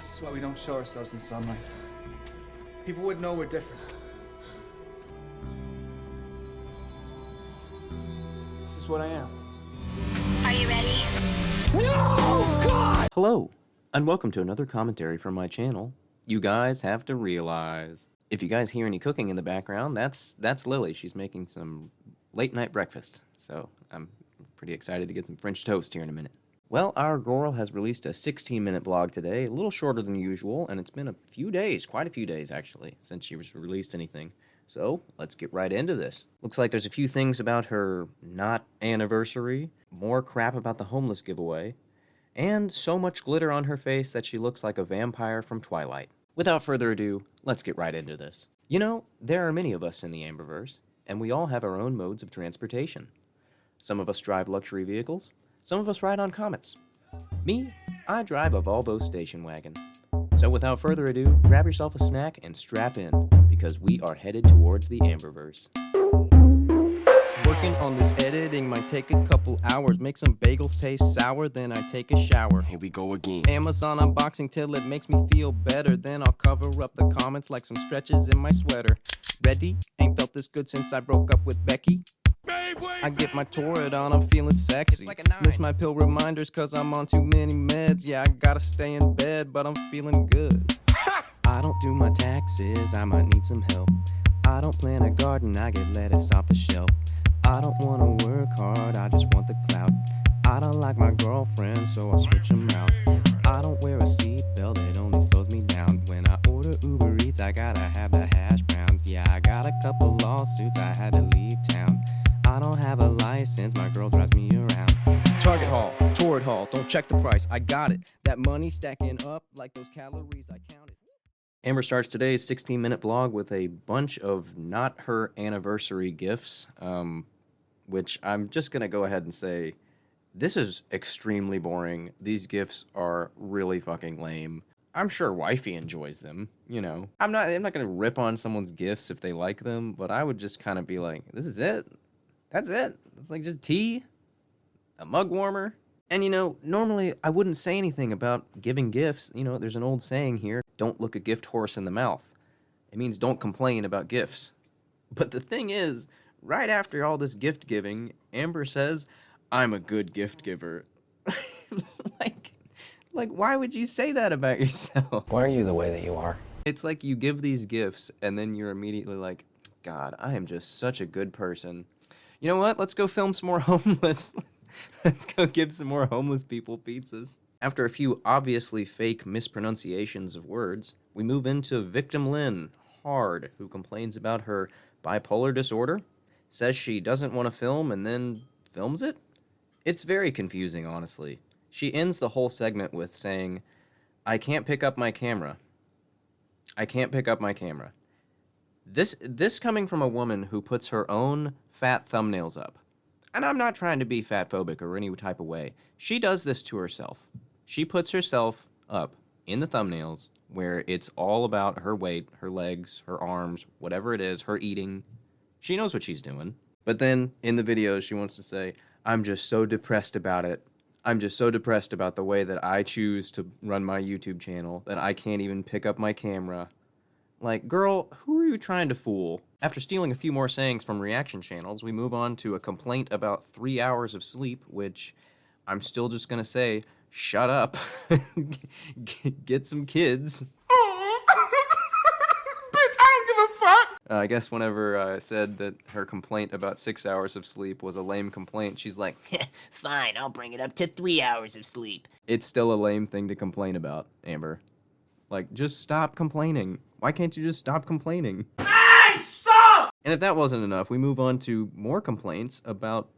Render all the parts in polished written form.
This is why we don't show ourselves in sunlight. People would know we're different. This is what I am. Are you ready? No! God! Hello, and welcome to another commentary from my channel. You guys have to realize. If you guys hear any cooking in the background, that's Lily. She's making some late night breakfast. So I'm pretty excited to get some French toast here in a minute. Well, our girl has released a 16-minute vlog today, a little shorter than usual, and it's been a few days, quite a few days actually, since she was released anything. So, let's get right into this. Looks like there's a few things about her not anniversary, more crap about the homeless giveaway, and so much glitter on her face that she looks like a vampire from Twilight. Without further ado, let's get right into this. You know, there are many of us in the Amberverse, and we all have our own modes of transportation. Some of us drive luxury vehicles, some of us ride on comets. Me, I drive a Volvo station wagon. So without further ado, grab yourself a snack and strap in, because we are headed towards the Amberverse. Working on this editing might take a couple hours. Make some bagels taste sour, then I take a shower. Here we go again. Amazon unboxing till it makes me feel better. Then I'll cover up the comments like some stretches in my sweater. Ready? Ain't felt this good since I broke up with Becky. I get my Torrid on, I'm feeling sexy. Miss my pill reminders cause I'm on too many meds. Yeah, I gotta stay in bed, but I'm feeling good. I don't do my taxes, I might need some help. I don't plant a garden, I get lettuce off the shelf. I don't wanna work hard, I just want the clout. I don't like my girlfriend, so I switch them out. I don't wear a seatbelt, it only slows me down. When I order Uber Eats, I gotta have the hash browns. Yeah, I got a couple lawsuits, I had to leave town. I don't have a license, my girl drives me around. Target haul, Torrid haul, don't check the price, I got it. That money stacking up like those calories I counted. Amber starts today's 16-minute vlog with a bunch of not her anniversary gifts, which I'm just going to go ahead and say, this is extremely boring. These gifts are really fucking lame. I'm sure wifey enjoys them, you know. I'm not going to rip on someone's gifts if they like them, but I would just kind of be like, this is it? That's it? It's like just tea? A mug warmer? And you know, normally I wouldn't say anything about giving gifts. You know, there's an old saying here, don't look a gift horse in the mouth. It means don't complain about gifts. But the thing is, right after all this gift giving, Amber says, I'm a good gift giver. like, why would you say that about yourself? Why are you the way that you are? It's like you give these gifts and then you're immediately like, God, I am just such a good person. You know what? Let's go film some more homeless. Let's go give some more homeless people pizzas. After a few obviously fake mispronunciations of words, we move into Victim Lynn, Hard, who complains about her bipolar disorder, says she doesn't want to film and then films it. It's very confusing, honestly. She ends the whole segment with saying, I can't pick up my camera. I can't pick up my camera. This coming from a woman who puts her own fat thumbnails up. And I'm not trying to be fatphobic or any type of way. She does this to herself. She puts herself up in the thumbnails where it's all about her weight, her legs, her arms, whatever it is, her eating. She knows what she's doing. But then in the video, she wants to say, I'm just so depressed about it. I'm just so depressed about the way that I choose to run my YouTube channel that I can't even pick up my camera. Like, girl, who are you trying to fool? After stealing a few more sayings from reaction channels, we move on to a complaint about 3 hours of sleep, which I'm still just gonna say, shut up. Get some kids. Bitch, I don't give a fuck! I guess whenever I said that her complaint about 6 hours of sleep was a lame complaint, she's like, Fine, I'll bring it up to 3 hours of sleep. it's still a lame thing to complain about, Amber. Like, just stop complaining. Why can't you just stop complaining? Hey, stop! And if that wasn't enough, we move on to more complaints about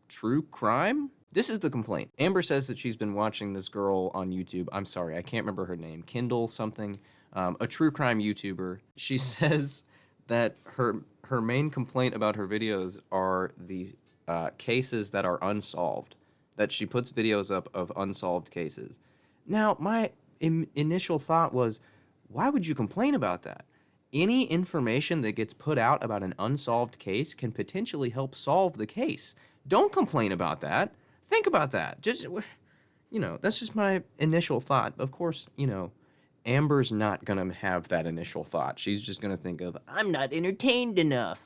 true crime? This is the complaint. Amber says that she's been watching this girl on YouTube. I'm sorry, I can't remember her name. Kindle something. A true crime YouTuber. She says that her main complaint about her videos are the cases that are unsolved. That she puts videos up of unsolved cases. Now, my initial thought was, why would you complain about that? Any information that gets put out about an unsolved case can potentially help solve the case. Don't complain about that. Think about that. Just, you know, that's just my initial thought. Of course, you know, Amber's not gonna have that initial thought. She's just gonna think of, I'm not entertained enough.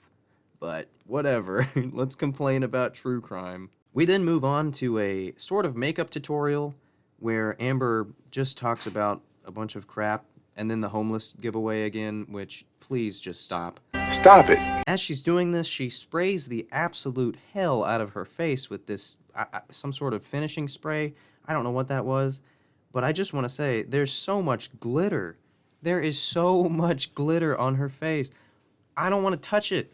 but whatever. Let's complain about true crime. We then move on to a sort of makeup tutorial where Amber just talks about a bunch of crap, and then the homeless giveaway again, which please just stop. Stop it. As she's doing this, she sprays the absolute hell out of her face with this, some sort of finishing spray. I don't know what that was, but I just want to say, there's so much glitter. There is so much glitter on her face. I don't want to touch it.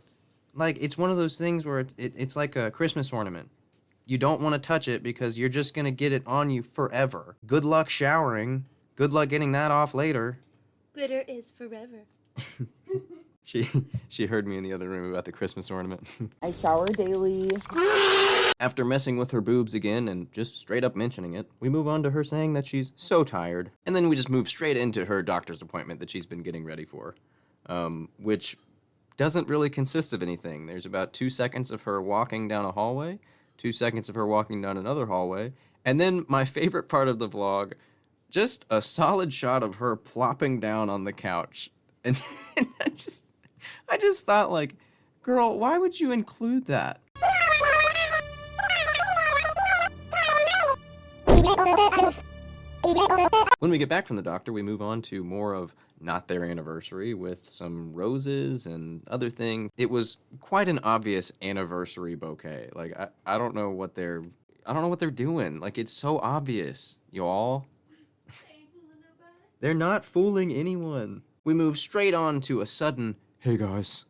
Like, it's one of those things where it's like a Christmas ornament. You don't want to touch it because you're just going to get it on you forever. Good luck showering. Good luck getting that off later. Glitter is forever. She heard me in the other room about the Christmas ornament. I shower daily. After messing with her boobs again and just straight up mentioning it, we move on to her saying that she's so tired. And then we just move straight into her doctor's appointment that she's been getting ready for, which doesn't really consist of anything. There's about 2 seconds of her walking down a hallway, 2 seconds of her walking down another hallway, and then my favorite part of the vlog, just a solid shot of her plopping down on the couch. And I just thought, like, girl, why would you include that? When we get back from the doctor, we move on to more of not their anniversary with some roses and other things. It was quite an obvious anniversary bouquet. Like, I don't know what they're doing. Like, it's so obvious, y'all. They're not fooling anyone. We move straight on to a sudden, hey guys.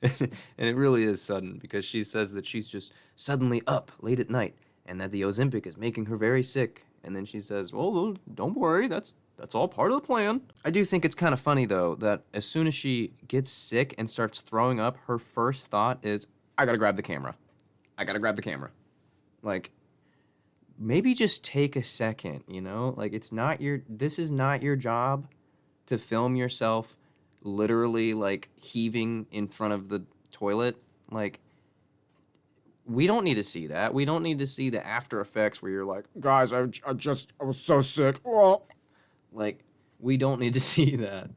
And it really is sudden because she says that she's just suddenly up late at night and that the Ozempic is making her very sick. And then she says, well, don't worry, that's all part of the plan. I do think it's kind of funny, though, that as soon as she gets sick and starts throwing up, her first thought is, I gotta grab the camera. I gotta grab the camera. Like, maybe just take a second, you know? Like, this is not your job to film yourself literally, like, heaving in front of the toilet. Like, we don't need to see that. We don't need to see the after effects where you're like, guys, I was so sick. Like, we don't need to see that.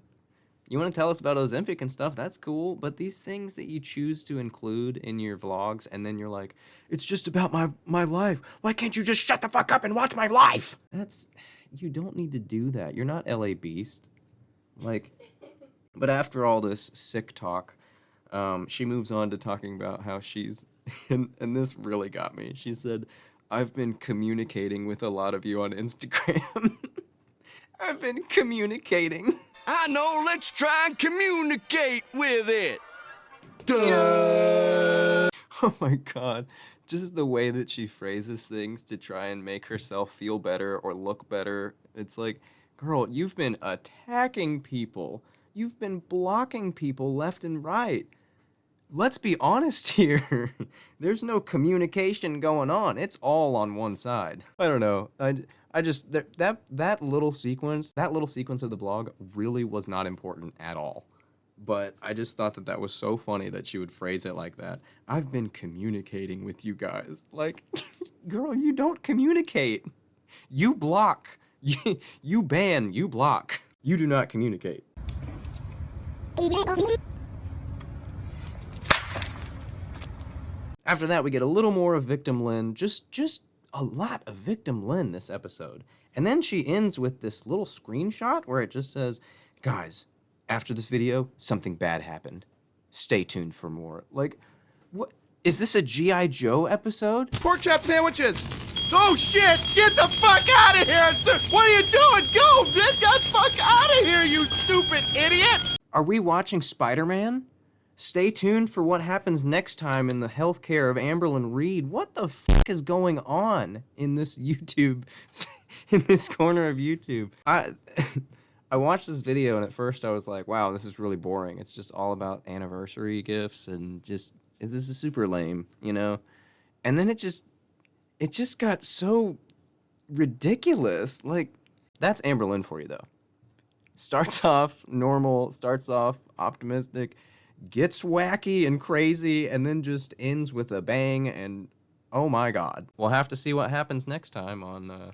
You want to tell us about Ozempic and stuff, that's cool, but these things that you choose to include in your vlogs, and then you're like, it's just about my life. Why can't you just shut the fuck up and watch my life? You don't need to do that. You're not LA Beast. Like, but after all this sick talk, she moves on to talking about how she's, and this really got me. She said, I've been communicating with a lot of you on Instagram. I've been communicating. I know, let's try and communicate with it. Duh. Oh my god. Just the way that she phrases things to try and make herself feel better or look better. It's like, girl, you've been attacking people. You've been blocking people left and right. Let's be honest here. There's no communication going on. It's all on one side. I don't know. I just that little sequence of the vlog really was not important at all. But I just thought that was so funny that she would phrase it like that. I've been communicating with you guys. Like, girl, you don't communicate. You block. You ban. You block. You do not communicate. After that, we get a little more of Victim Lynn. Just a lot of Victim Lynn this episode. And then she ends with this little screenshot where it just says, guys, after this video, something bad happened. Stay tuned for more. Like, what? Is this a G.I. Joe episode? Pork chop sandwiches. Oh shit! Get the fuck out of here! What are you doing? Go! Get the fuck out of here, you stupid idiot! Are we watching Spider-Man? Stay tuned for what happens next time in the healthcare of Amberlynn Reed. What the fuck is going on in this YouTube, in this corner of YouTube? I watched this video and at first I was like, wow, this is really boring. It's just all about anniversary gifts and this is super lame, you know? And then it just got so ridiculous. Like, that's Amberlynn for you though. Starts off normal, starts off optimistic, gets wacky and crazy, and then just ends with a bang, and oh my god. We'll have to see what happens next time on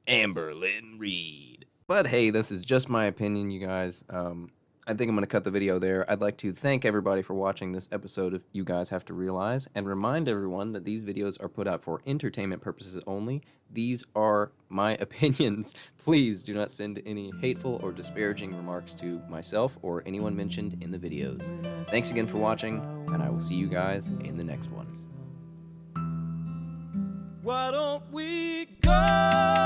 AMBERLYNN Reed. But hey, this is just my opinion, you guys. I think I'm going to cut the video there. I'd like to thank everybody for watching this episode of You Guys Have to Realize, and remind everyone that these videos are put out for entertainment purposes only. These are my opinions. Please do not send any hateful or disparaging remarks to myself or anyone mentioned in the videos. Thanks again for watching, and I will see you guys in the next one. Why don't we go?